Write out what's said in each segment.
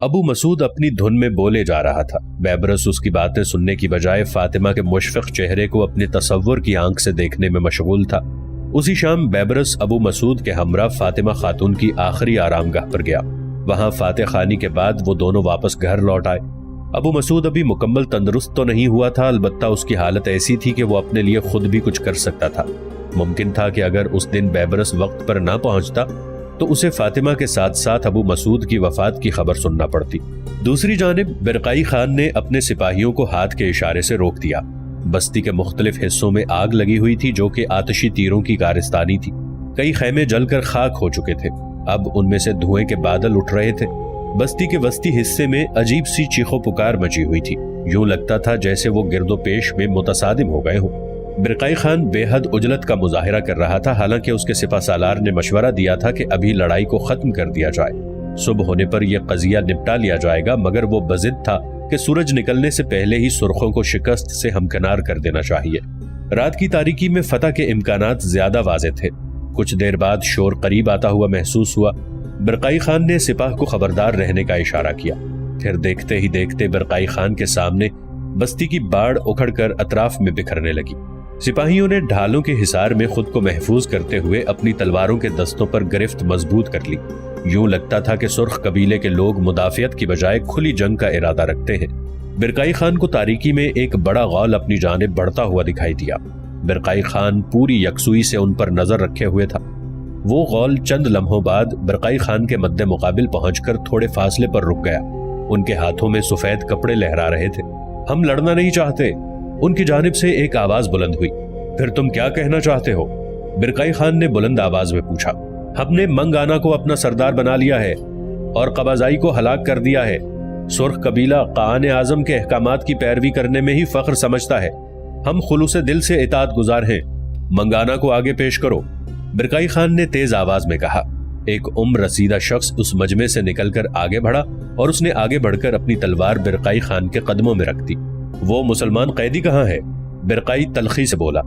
ابو مسعود اپنی دھن میں بولے جا رہا تھا۔ بیبرس اس کی باتیں سننے کی بجائے فاطمہ کے مشفق چہرے کو اپنے تصور کی آنکھ سے دیکھنے میں مشغول تھا۔ اسی شام بیبرس ابو مسعود کے ہمراہ فاطمہ خاتون کی آخری آرام گاہ پر گیا۔ وہاں فاتح خانی کے بعد وہ دونوں واپس گھر لوٹ آئے۔ ابو مسعود ابھی مکمل تندرست تو نہیں ہوا تھا، البتہ اس کی حالت ایسی تھی کہ وہ اپنے لیے خود بھی کچھ کر سکتا تھا۔ ممکن تھا کہ اگر اس دن بیبرس وقت پر نہ پہنچتا تو اسے فاطمہ کے ساتھ ساتھ ابو مسعود کی وفات کی خبر سننا پڑتی۔ دوسری جانب برقائی خان نے اپنے سپاہیوں کو ہاتھ کے اشارے سے روک دیا۔ بستی کے مختلف حصوں میں آگ لگی ہوئی تھی جو کہ آتشی تیروں کی کارستانی تھی۔ کئی خیمے جل کر خاک ہو چکے تھے، اب ان میں سے دھوئیں کے بادل اٹھ رہے تھے۔ بستی کے وسطی حصے میں عجیب سی چیخو پکار مچی ہوئی تھی، یوں لگتا تھا جیسے وہ گرد و پیش میں متصادم ہو گئے ہوں۔ برقائی خان بے حد عجلت کا مظاہرہ کر رہا تھا، حالانکہ اس کے سپہ سالار نے مشورہ دیا تھا کہ ابھی لڑائی کو ختم کر دیا جائے، صبح ہونے پر یہ قضیہ نپٹا لیا جائے گا، مگر وہ بضد تھا کہ سورج نکلنے سے پہلے ہی سرخوں کو شکست سے ہمکنار کر دینا چاہیے۔ رات کی تاریکی میں فتح کے امکانات زیادہ واضح تھے۔ کچھ دیر بعد شور قریب آتا ہوا محسوس ہوا۔ برقائی خان نے سپاہ کو خبردار رہنے کا اشارہ کیا۔ پھر دیکھتے ہی دیکھتے برقائی خان کے سامنے بستی کی باڑ اکھڑ کر اطراف میں بکھرنے لگی۔ سپاہیوں نے ڈھالوں کے حصار میں خود کو محفوظ کرتے ہوئے اپنی تلواروں کے دستوں پر گرفت مضبوط کر لی۔ یوں لگتا تھا کہ سرخ قبیلے کے لوگ مدافعت کی بجائے کھلی جنگ کا ارادہ رکھتے ہیں۔ برقائی خان کو تاریکی میں ایک بڑا غول اپنی جانب بڑھتا ہوا دکھائی دیا۔ برقائی خان پوری یکسوئی سے ان پر نظر رکھے ہوئے تھا۔ وہ غول چند لمحوں بعد برقائی خان کے مد مقابل پہنچ کر تھوڑے فاصلے پر رک گیا۔ ان کے ہاتھوں میں سفید کپڑے لہرا رہے تھے۔ ہم لڑنا نہیں چاہتے، ان کی جانب سے ایک آواز بلند ہوئی۔ پھر تم کیا کہنا چاہتے ہو؟ برقائی خان نے بلند آواز میں پوچھا۔ ہم نے منگانا کو اپنا سردار بنا لیا ہے اور قبضائی کو ہلاک کر دیا ہے۔ سرخ قبیلہ قائد اعظم کے احکامات کی پیروی کرنے میں ہی فخر سمجھتا ہے۔ ہم خلوص دل سے اطاعت گزار ہیں۔ منگانا کو آگے پیش کرو، برقائی خان نے تیز آواز میں کہا۔ ایک عمر رسیدہ شخص اس مجمع سے نکل کر آگے بڑھا اور اس نے آگے بڑھ کر اپنی تلوار برقائی خان کے قدموں میں رکھ دی۔ وہ مسلمان قیدی کہاں ہے؟ برقائی تلخی سے بولا۔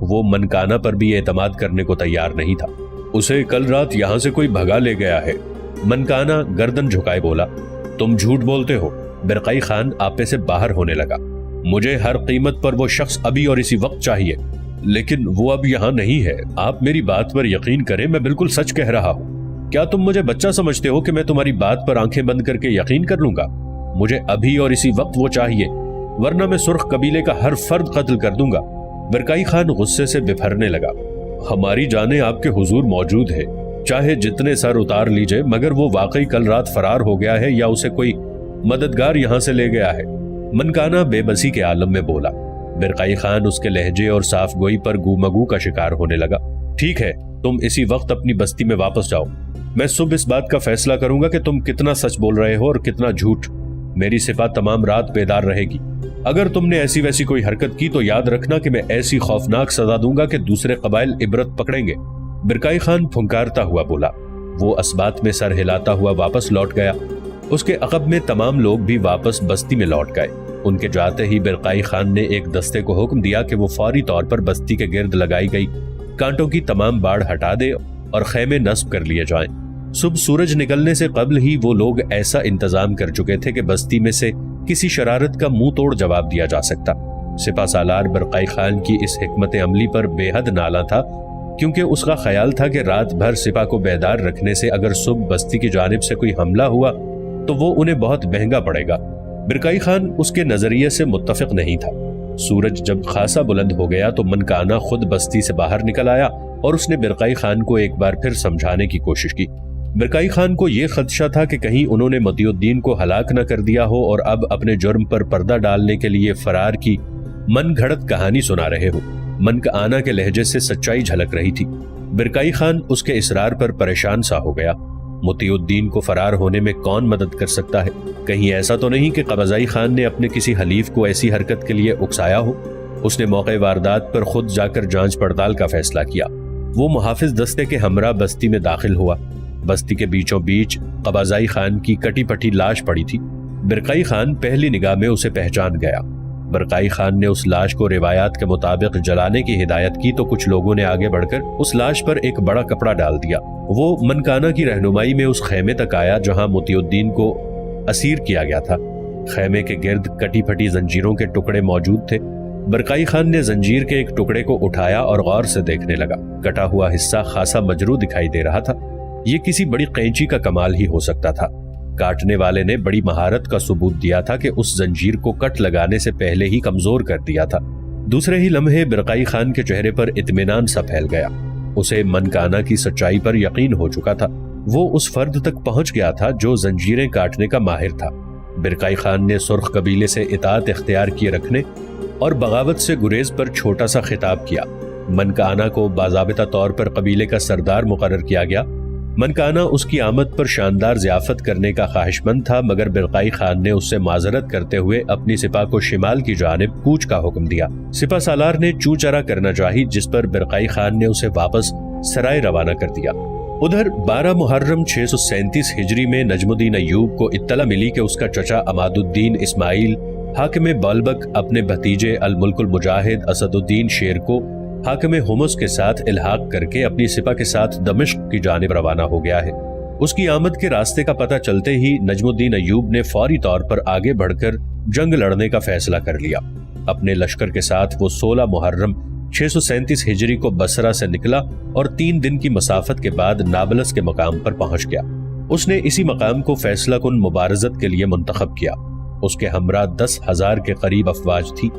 وہ منکانا پر بھی اعتماد کرنے کو تیار نہیں تھا۔ اسے کل رات یہاں سے کوئی بھگا لے گیا ہے، منکانا گردن جھکائے بولا۔ تم جھوٹ بولتے ہو، برقائی خان آپے سے باہر ہونے لگا۔ مجھے ہر قیمت پر وہ شخص ابھی اور اسی وقت چاہیے، لیکن وہ اب یہاں نہیں ہے۔ آپ میری بات پر یقین کریں، میں بالکل سچ کہہ رہا ہوں۔ کیا تم مجھے بچہ سمجھتے ہو کہ میں تمہاری بات پر آنکھیں بند کر کے یقین کر لوں گا؟ مجھے ابھی اور اسی وقت وہ چاہیے، ورنہ میں سرخ قبیلے کا ہر فرد قتل کر دوں گا۔ برقائی خان غصے سے بپھرنے لگا۔ ہماری جانیں آپ کے حضور موجود ہے، چاہے جتنے سر اتار لیجئے، مگر وہ واقعی کل رات فرار ہو گیا ہے یا اسے کوئی مددگار یہاں سے لے گیا ہے؟ منکانا بے بسی کے عالم میں بولا۔ برقائی خان اس کے لہجے اور صاف گوئی پر گومگو کا شکار ہونے لگا۔ ٹھیک ہے، تم اسی وقت اپنی بستی میں واپس جاؤ۔ میں صبح اس بات کا فیصلہ کروں گا کہ تم کتنا سچ بول رہے ہو اور کتنا جھوٹ۔ میری سپاہ تمام رات بیدار رہے گی۔ اگر تم نے ایسی ویسی کوئی حرکت کی تو یاد رکھنا کہ میں ایسی خوفناک سزا دوں گا کہ دوسرے قبائل عبرت پکڑیں گے۔ برقائی خان پھنکارتا ہوا بولا۔ وہ اسبات میں سر ہلاتا ہوا واپس لوٹ گیا۔ اس کے عقب میں تمام لوگ بھی واپس بستی میں لوٹ گئے۔ ان کے جاتے ہی برقائی خان نے ایک دستے کو حکم دیا کہ وہ فوری طور پر بستی کے گرد لگائی گئی کانٹوں کی تمام باڑ ہٹا دے اور خیمے نصب کر لیے جائیں۔ صبح سورج نکلنے سے قبل ہی وہ لوگ ایسا انتظام کر چکے تھے کہ بستی میں سے کسی شرارت کا منہ توڑ جواب دیا جا سکتا۔ سپہ سالار برقائی خان کی اس حکمت عملی پر بے حد نالاں تھا، کیونکہ اس کا خیال تھا کہ رات بھر سپہ کو بیدار رکھنے سے اگر صبح بستی کی جانب سے کوئی حملہ ہوا تو وہ انہیں بہت مہنگا پڑے گا۔ برقائی خان اس کے نظریے سے متفق نہیں تھا۔ سورج جب خاصا بلند ہو گیا تو منکانا خود بستی سے باہر نکل آیا اور اس نے برقائی خان کو ایک بار پھر سمجھانے کی کوشش کی۔ برقائی خان کو یہ خدشہ تھا کہ کہیں انہوں نے مطیع الدین کو ہلاک نہ کر دیا ہو اور اب اپنے جرم پر پردہ ڈالنے کے لیے فرار کی من گھڑت کہانی سنا رہے ہو۔ منکانا کے لہجے سے سچائی جھلک رہی تھی۔ برقائی خان اس کے اصرار پر پریشان سا ہو گیا۔ مطیع الدین کو فرار ہونے میں کون مدد کر سکتا ہے؟ کہیں ایسا تو نہیں کہ قبضائی خان نے اپنے کسی حلیف کو ایسی حرکت کے لیے اکسایا ہو؟ اس نے موقع واردات پر خود جا کر جانچ پڑتال کا فیصلہ کیا۔ وہ محافظ دستے کے ہمراہ بستی میں داخل ہوا۔ بستی کے بیچوں بیچ قبضائی خان کی کٹی پٹی لاش پڑی تھی۔ برقائی خان پہلی نگاہ میں اسے پہچان گیا۔ برقائی خان نے اس لاش کو روایات کے مطابق جلانے کی ہدایت کی تو کچھ لوگوں نے آگے بڑھ کر اس لاش پر ایک بڑا کپڑا ڈال دیا۔ وہ منکانا کی رہنمائی میں اس خیمے تک آیا جہاں مطیع الدین کو اسیر کیا گیا تھا۔ خیمے کے گرد کٹی پھٹی زنجیروں کے ٹکڑے موجود تھے۔ برقائی خان نے زنجیر کے ایک ٹکڑے کو اٹھایا اور غور سے دیکھنے لگا۔ کٹا ہوا حصہ خاصا مجروح دکھائی دے رہا تھا۔ یہ کسی بڑی قینچی کا کمال ہی ہو سکتا تھا۔ کاٹنے والے نے بڑی مہارت کا ثبوت دیا تھا کہ اس زنجیر کو کٹ لگانے سے پہلے ہی کمزور کر دیا تھا۔ دوسرے ہی لمحے برقائی خان کے چہرے پر اطمینان سا پھیل گیا۔ اسے منکانہ کی سچائی پر یقین ہو چکا تھا۔ وہ اس فرد تک پہنچ گیا تھا جو زنجیریں کاٹنے کا ماہر تھا۔ برقائی خان نے سرخ قبیلے سے اطاعت اختیار کیے رکھنے اور بغاوت سے گریز پر چھوٹا سا خطاب کیا۔ منکانہ کو باضابطہ طور پر قبیلے کا سردار مقرر کیا گیا۔ منکانہ اس کی آمد پر شاندار ضیافت کرنے کا خواہش مند تھا، مگر برقائی خان نے اس سے معذرت کرتے ہوئے اپنی سپاہ کو شمال کی جانب کوچ کا حکم دیا۔ سپہ سالار نے چو چرا کرنا چاہی، جس پر برقائی خان نے اسے واپس سرائے روانہ کر دیا۔ ادھر 12 محرم 637 ہجری میں نجم الدین ایوب کو اطلاع ملی کہ اس کا چچا عماد الدین اسماعیل حاکم بالبک اپنے بھتیجے الملک المجاہد اسد الدین شیر کو حاکم حمص کے ساتھ الحاق کر کے اپنی سپاہ کے ساتھ دمشق کی جانب روانہ ہو گیا ہے۔ اس کی آمد کے راستے کا پتہ چلتے ہی نجم الدین ایوب نے فوری طور پر آگے بڑھ کر جنگ لڑنے کا فیصلہ کر لیا۔ اپنے لشکر کے ساتھ وہ 16 محرم 637 ہجری کو بصرہ سے نکلا اور 3 دن کی مسافت کے بعد نابلس کے مقام پر پہنچ گیا۔ اس نے اسی مقام کو فیصلہ کن مبارزت کے لیے منتخب کیا۔ اس کے ہمراہ 10,000 کے قریب افواج تھی،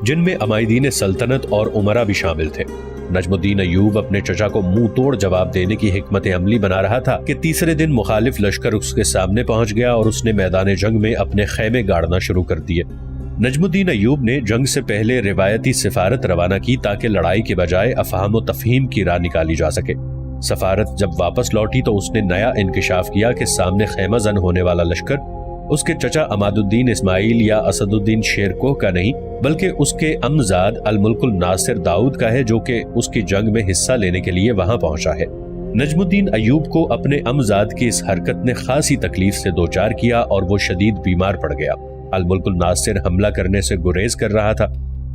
جن میں عمائدین سلطنت اور امراء بھی شامل تھے۔ نجم الدین ایوب اپنے چچا کو منہ توڑ جواب دینے کی حکمت عملی بنا رہا تھا کہ تیسرے دن مخالف لشکر اس کے سامنے پہنچ گیا اور اس نے میدان جنگ میں اپنے خیمے گاڑنا شروع کر دیے۔ نجم الدین ایوب نے جنگ سے پہلے روایتی سفارت روانہ کی تاکہ لڑائی کے بجائے افہام و تفہیم کی راہ نکالی جا سکے۔ سفارت جب واپس لوٹی تو اس نے نیا انکشاف کیا کہ سامنے خیمہ زن ہونے والا لشکر اس کے چچا عماد الدین اسماعیل یا اسد الدین شیر کوہ کا نہیں، بلکہ اس کے امزاد الملک الناصر داؤد کا ہے، جو کہ اس کی جنگ میں حصہ لینے کے لیے وہاں پہنچا ہے۔ نجم الدین ایوب کو اپنے امزاد کی اس حرکت نے خاصی تکلیف سے دوچار کیا اور وہ شدید بیمار پڑ گیا۔ الملک الناصر حملہ کرنے سے گریز کر رہا تھا۔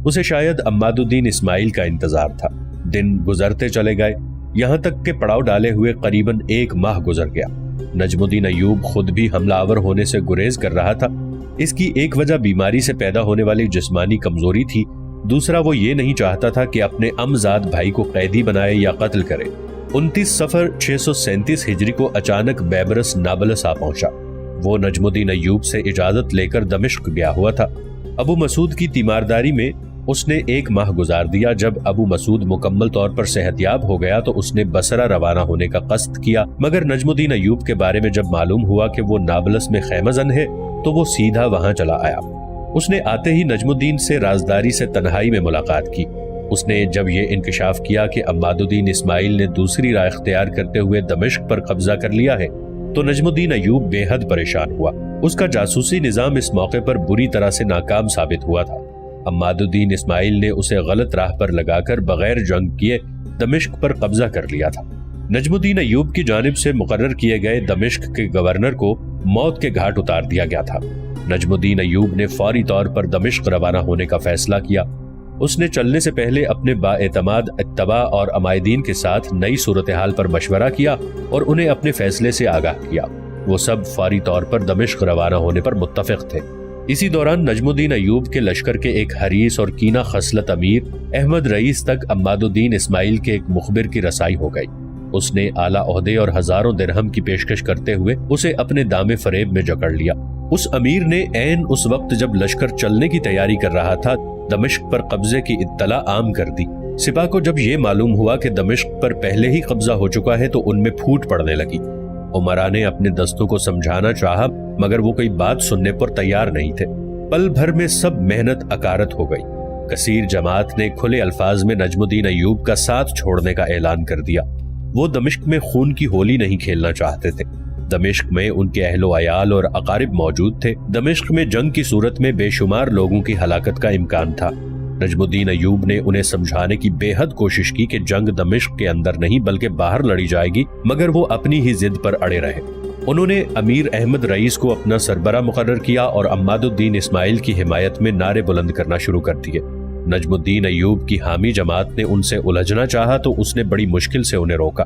اسے شاید عماد الدین اسماعیل کا انتظار تھا۔ دن گزرتے چلے گئے، یہاں تک کہ پڑاؤ ڈالے ہوئے قریباً 1 ماہ گزر گیا۔ نجم الدین ایوب خود بھی حملہ آور ہونے سے گریز کر رہا تھا۔ اس کی ایک وجہ بیماری سے پیدا ہونے والی جسمانی کمزوری تھی، دوسرا وہ یہ نہیں چاہتا تھا کہ اپنے امزاد بھائی کو قیدی بنائے یا قتل کرے۔ 29 صفر 637 ہجری کو اچانک بیبرس نابلس آ پہنچا۔ وہ نجم الدین ایوب سے اجازت لے کر دمشق گیا ہوا تھا۔ ابو مسعود کی تیمارداری میں اس نے 1 ماہ گزار دیا۔ جب ابو مسعود مکمل طور پر صحت یاب ہو گیا تو اس نے بصرہ روانہ ہونے کا قصد کیا، مگر نجم الدین ایوب کے بارے میں جب معلوم ہوا کہ وہ نابلس میں خیمہ زن ہے تو وہ سیدھا وہاں چلا آیا۔ اس نے آتے ہی نجم الدین سے رازداری سے تنہائی میں ملاقات کی۔ اس نے جب یہ انکشاف کیا کہ عماد الدین اسماعیل نے دوسری راہ اختیار کرتے ہوئے دمشق پر قبضہ کر لیا ہے تو نجم الدین ایوب بے حد پریشان ہوا۔ اس کا جاسوسی نظام اس موقع پر بری طرح سے ناکام ثابت ہوا تھا۔ عماد الدین اسماعیل نے اسے غلط راہ پر لگا کر بغیر جنگ کیے دمشق پر قبضہ کر لیا تھا۔ نجم الدین ایوب کی جانب سے مقرر کیے گئے دمشق کے گورنر کو موت کے گھاٹ اتار دیا گیا تھا۔ نجم الدین ایوب نے فوری طور پر دمشق روانہ ہونے کا فیصلہ کیا۔ اس نے چلنے سے پہلے اپنے بااعتماد اتباع اور عمائدین کے ساتھ نئی صورتحال پر مشورہ کیا اور انہیں اپنے فیصلے سے آگاہ کیا۔ وہ سب فوری طور پر دمشق روانہ ہونے پر متفق تھے۔ اسی دوران نجم الدین ایوب کے لشکر کے ایک حریص اور کینہ خصلت امیر احمد رئیس تک عماد الدین اسماعیل کے ایک مخبر کی رسائی ہو گئی۔ اس نے اعلیٰ عہدے اور ہزاروں درہم کی پیشکش کرتے ہوئے اسے اپنے دام فریب میں جکڑ لیا۔ اس امیر نے عین اس وقت جب لشکر چلنے کی تیاری کر رہا تھا دمشق پر قبضے کی اطلاع عام کر دی۔ سپاہ کو جب یہ معلوم ہوا کہ دمشق پر پہلے ہی قبضہ ہو چکا ہے تو ان میں پھوٹ پڑنے لگی۔ عمرا نے اپنے دستوں کو سمجھانا چاہا مگر وہ کوئی بات سننے پر تیار نہیں تھے۔ پل بھر میں سب محنت اکارت ہو گئی۔ کثیر جماعت نے کھلے الفاظ میں نجم الدین ایوب کا ساتھ چھوڑنے کا اعلان کر دیا۔ وہ دمشق میں خون کی ہولی نہیں کھیلنا چاہتے تھے۔ دمشق میں ان کے اہل و عیال اور اقارب موجود تھے۔ دمشق میں جنگ کی صورت میں بے شمار لوگوں کی ہلاکت کا امکان تھا۔ نجم الدین ایوب نے انہیں سمجھانے کی بے حد کوشش کی کہ جنگ دمشق کے اندر نہیں بلکہ باہر لڑی جائے گی، مگر وہ اپنی ہی ضد پر اڑے رہے۔ انہوں نے امیر احمد رئیس کو اپنا سربراہ مقرر کیا اور عماد الدین اسماعیل کی حمایت میں نعرے بلند کرنا شروع کر دیے۔ نجم الدین ایوب کی حامی جماعت نے ان سے الجھنا چاہا تو اس نے بڑی مشکل سے انہیں روکا۔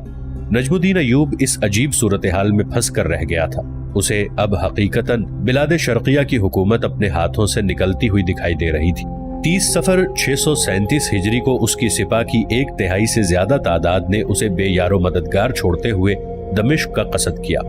نجم الدین ایوب اس عجیب صورتحال میں پھنس کر رہ گیا تھا۔ اسے اب حقیقتاً بلاد شرقیہ کی حکومت اپنے ہاتھوں سے نکلتی ہوئی دکھائی دے رہی تھی۔ 30 صفر 637 ہجری کو اس کی سپاہ کی 1/3 سے زیادہ تعداد نے اسے بے یار و مددگار چھوڑتے ہوئے دمشق کا قصد کیا۔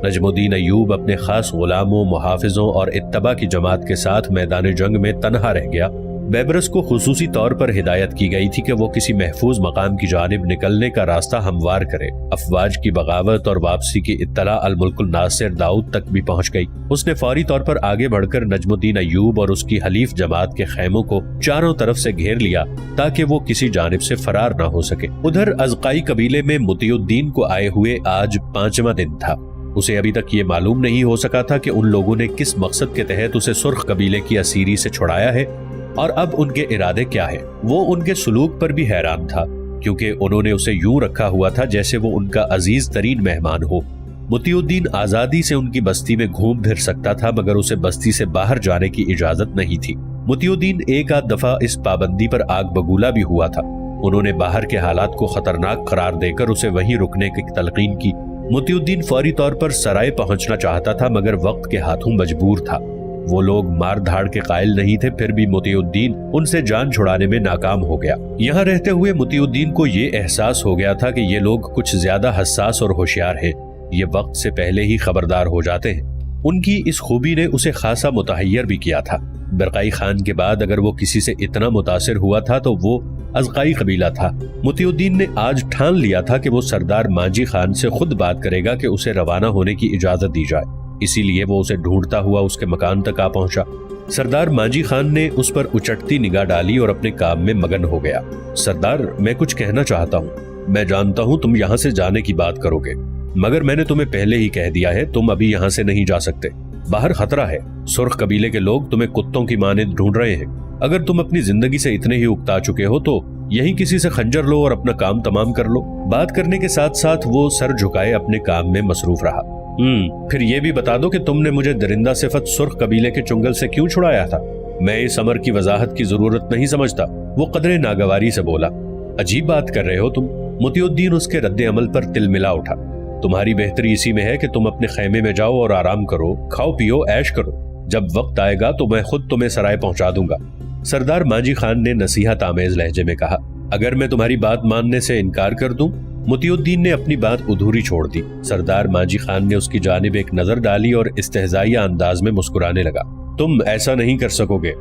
نجم الدین ایوب اپنے خاص غلاموں، محافظوں اور اتباع کی جماعت کے ساتھ میدان جنگ میں تنہا رہ گیا۔ بیبرس کو خصوصی طور پر ہدایت کی گئی تھی کہ وہ کسی محفوظ مقام کی جانب نکلنے کا راستہ ہموار کرے۔ افواج کی بغاوت اور واپسی کی اطلاع الملک الناصر داؤد تک بھی پہنچ گئی۔ اس نے فوری طور پر آگے بڑھ کر نجم الدین ایوب اور اس کی حلیف جماعت کے خیموں کو چاروں طرف سے گھیر لیا تاکہ وہ کسی جانب سے فرار نہ ہو سکے۔ ادھر ازقائی قبیلے میں مطیع الدین کو آئے ہوئے آج 5واں دن تھا۔ اسے ابھی تک یہ معلوم نہیں ہو سکا تھا کہ ان لوگوں نے کس مقصد کے تحت اسے سرخ قبیلے کی اسیری سے چھڑایا ہے اور اب ان کے ارادے کیا ہیں۔ وہ ان کے سلوک پر بھی حیران تھا، کیونکہ انہوں نے اسے یوں رکھا ہوا تھا جیسے وہ ان کا عزیز ترین مہمان ہو۔ مطیع الدین آزادی سے ان کی بستی میں گھوم پھر سکتا تھا، مگر اسے بستی سے باہر جانے کی اجازت نہیں تھی۔ مطیع الدین ایک آدھ دفعہ اس پابندی پر آگ بگولا بھی ہوا تھا۔ انہوں نے باہر کے حالات کو خطرناک قرار دے کر اسے وہیں رکنے کی تلقین کی۔ مطیع الدین فوری طور پر سرائے پہنچنا چاہتا تھا، مگر وقت کے ہاتھوں مجبور تھا۔ وہ لوگ مار دھاڑ کے قائل نہیں تھے، پھر بھی مطیع الدین ان سے جان چھڑانے میں ناکام ہو گیا۔ یہاں رہتے ہوئے مطیع الدین کو یہ احساس ہو گیا تھا کہ یہ لوگ کچھ زیادہ حساس اور ہوشیار ہیں، یہ وقت سے پہلے ہی خبردار ہو جاتے ہیں۔ ان کی اس خوبی نے اسے خاصا متحیر بھی کیا تھا۔ برقائی خان کے بعد اگر وہ کسی سے اتنا متاثر ہوا تھا تو وہ ازقائی قبیلہ تھا۔ مطیع الدین نے آج ٹھان لیا تھا کہ وہ سردار مانجی خان سے خود بات کرے گا کہ اسے روانہ ہونے کی اجازت دی جائے، اسی لیے وہ اسے ڈھونڈتا ہوا اس کے مکان تک آ پہنچا۔ سردار مانجی خان نے اس پر اچٹتی نگاہ ڈالی اور اپنے کام میں مگن ہو گیا۔ سردار، میں کچھ کہنا چاہتا ہوں۔ میں جانتا ہوں تم یہاں سے جانے کی بات کرو گے، مگر میں نے تمہیں پہلے ہی کہہ دیا ہے تم ابھی یہاں سے نہیں جا سکتے۔ باہر خطرہ ہے، سرخ قبیلے کے لوگ تمہیں کتوں کی مانند ڈھونڈ رہے ہیں۔ اگر تم اپنی زندگی سے اتنے ہی اکتا چکے ہو تو یہیں کسی سے خنجر لو اور اپنا کام تمام کر لو۔ بات کرنے کے ساتھ ساتھ وہ سر جھکائے اپنے کام میں مصروف رہا۔ پھر یہ بھی بتا دو کہ تم نے مجھے درندہ صفت سرخ قبیلے کے چنگل سے کیوں چھڑایا تھا؟ میں اس امر کی وضاحت کی ضرورت نہیں سمجھتا، وہ قدرے ناگواری سے بولا۔ عجیب بات کر رہے ہو تم۔ مطیع الدین اس کے رد عمل پر تل ملا اٹھا۔ تمہاری بہتری اسی میں ہے کہ تم اپنے خیمے میں جاؤ اور آرام کرو، کھاؤ پیو، عیش کرو۔ جب وقت آئے گا تو میں خود تمہیں سرائے پہنچا دوں گا، سردار مانجی خان نے نصیحت آمیز لہجے میں کہا۔ اگر میں تمہاری بات ماننے سے انکار کر دوں؟ مطیع الدین نے اپنی بات ادھوری چھوڑ دی۔ سردار مانجی خان نے اس کی جانب ایک نظر ڈالی اور استہزائیہ انداز میں مسکرانے لگا۔ تم ایسا نہیں کر سکو گے،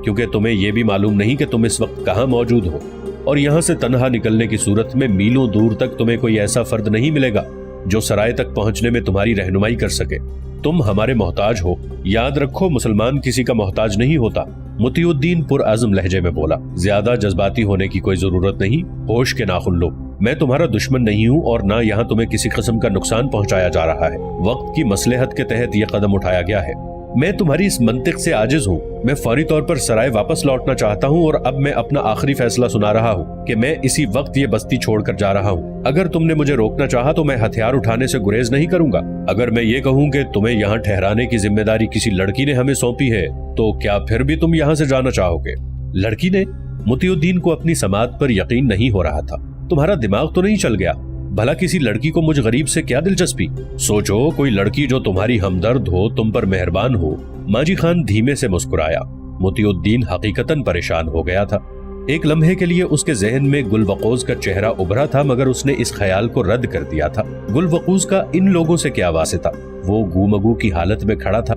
کیونکہ تمہیں یہ بھی معلوم نہیں کہ تم اس وقت کہاں موجود ہو، اور یہاں سے تنہا نکلنے کی صورت میں میلوں دور تک تمہیں کوئی ایسا فرد نہیں ملے گا جو سرائے تک پہنچنے میں تمہاری رہنمائی کر سکے۔ تم ہمارے محتاج ہو، یاد رکھو مسلمان کسی کا محتاج نہیں ہوتا، مطیع الدین پرعزم لہجے میں بولا۔ زیادہ جذباتی ہونے کی کوئی ضرورت نہیں، ہوش کے ناخن لو۔ میں تمہارا دشمن نہیں ہوں اور نہ یہاں تمہیں کسی قسم کا نقصان پہنچایا جا رہا ہے۔ وقت کی مصلحت کے تحت یہ قدم اٹھایا گیا ہے۔ میں تمہاری اس منطق سے عاجز ہوں۔ میں فوری طور پر سرائے واپس لوٹنا چاہتا ہوں اور اب میں اپنا آخری فیصلہ سنا رہا ہوں کہ میں اسی وقت یہ بستی چھوڑ کر جا رہا ہوں۔ اگر تم نے مجھے روکنا چاہا تو میں ہتھیار اٹھانے سے گریز نہیں کروں گا۔ اگر میں یہ کہوں کہ تمہیں یہاں ٹھہرانے کی ذمہ داری کسی لڑکی نے ہمیں سونپی ہے تو کیا پھر بھی تم یہاں سے جانا چاہو گے؟ لڑکی نے؟ مطیع الدین کو اپنی سماعت پر یقین نہیں ہو رہا تھا۔ تمہارا دماغ تو نہیں چل گیا؟ بھلا کسی لڑکی کو مجھ غریب سے کیا دلچسپی؟ سوچو، کوئی لڑکی جو تمہاری ہمدرد ہو، تم پر مہربان ہو۔ مانجی خان دھیمے سے مسکرایا۔ مطیع الدین حقیقتاً پریشان ہو گیا تھا۔ ایک لمحے کے لیے اس کے ذہن میں گل وقوز کا چہرہ ابھرا تھا، مگر اس نے اس خیال کو رد کر دیا تھا۔ گل وقوز کا ان لوگوں سے کیا واسطہ؟ وہ گومگو کی حالت میں کھڑا تھا۔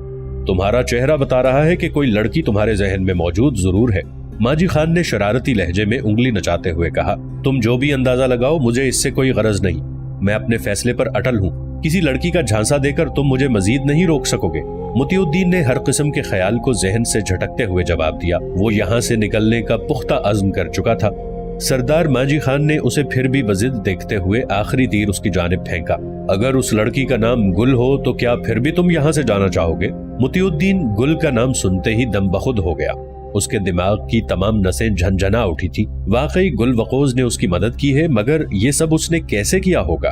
تمہارا چہرہ بتا رہا ہے کہ کوئی لڑکی تمہارے ذہن میں موجود ضرور ہے، مانجی خان نے شرارتی لہجے میں انگلی نچاتے ہوئے کہا۔ تم جو بھی اندازہ لگاؤ، مجھے اس سے کوئی غرض نہیں۔ میں اپنے فیصلے پر اٹل ہوں۔ کسی لڑکی کا جھانسا دے کر تم مجھے مزید نہیں روک سکو گے۔ مطیع الدین نے ہر قسم کے خیال کو ذہن سے جھٹکتے ہوئے جواب دیا۔ وہ یہاں سے نکلنے کا پختہ عزم کر چکا تھا۔ سردار مانجی خان نے اسے پھر بھی بضد دیکھتے ہوئے آخری تیر اس کی جانب پھینکا۔ اگر اس لڑکی کا نام گل ہو تو کیا پھر بھی تم یہاں سے جانا چاہو گے؟ مطیع الدین گل کا نام سنتے ہی دم بخود ہو گیا۔ اس کے دماغ کی تمام نسیں جھنجھنا اٹھی تھی۔ واقعی گل وقوز نے اس کی مدد کی ہے، مگر یہ سب اس نے کیسے کیا ہوگا؟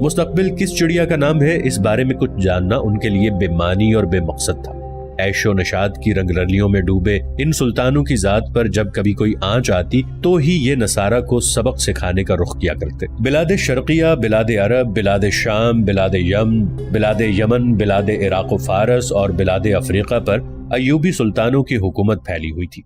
مستقبل کس چڑیا کا نام ہے، اس بارے میں کچھ جاننا ان کے لیے بے معنی اور بے مقصد تھا۔ عیش و نشاط کی رنگ رلیوں میں ڈوبے ان سلطانوں کی ذات پر جب کبھی کوئی آنچ آتی تو ہی یہ نصارہ کو سبق سکھانے کا رخ کیا کرتے۔ بلاد شرقیہ، بلاد عرب، بلاد شام، بلاد یمن، بلاد عراق و فارس اور بلاد افریقہ پر ایوبی سلطانوں کی حکومت پھیلی ہوئی تھی۔